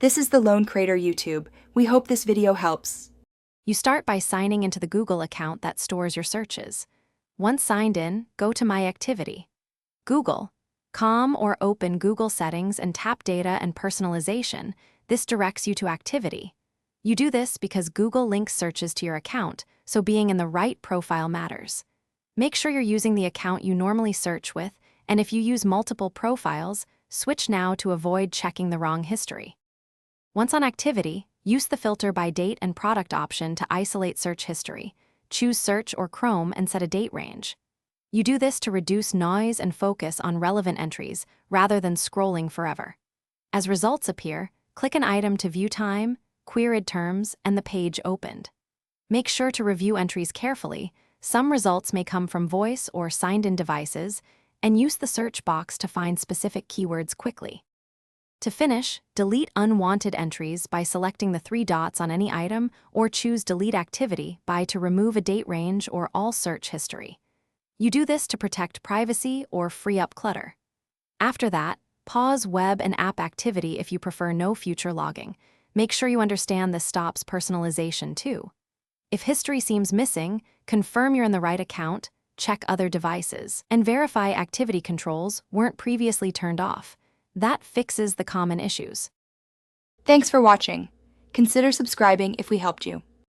This is the Lone Creator YouTube. We hope this video helps. You start by signing into the Google account that stores your searches. Once signed in, go to My Activity. Google.com or open Google Settings and tap Data and Personalization. This directs you to Activity. You do this because Google links searches to your account, so being in the right profile matters. Make sure you're using the account you normally search with, and if you use multiple profiles, switch now to avoid checking the wrong history. Once on Activity, use the Filter by Date and Product option to isolate search history. Choose Search or Chrome and set a date range. You do this to reduce noise and focus on relevant entries rather than scrolling forever. As results appear, click an item to view time, queried terms, and the page opened. Make sure to review entries carefully. Some results may come from voice or signed-in devices, and use the search box to find specific keywords quickly. To finish, delete unwanted entries by selecting the 3 dots on any item or choose Delete Activity to remove a date range or all search history. You do this to protect privacy or free up clutter. After that, pause web and app activity if you prefer no future logging. Make sure you understand this stops personalization too. If history seems missing, confirm you're in the right account, check other devices, and verify activity controls weren't previously turned off. That fixes the common issues. Thanks for watching. Consider subscribing if we helped you.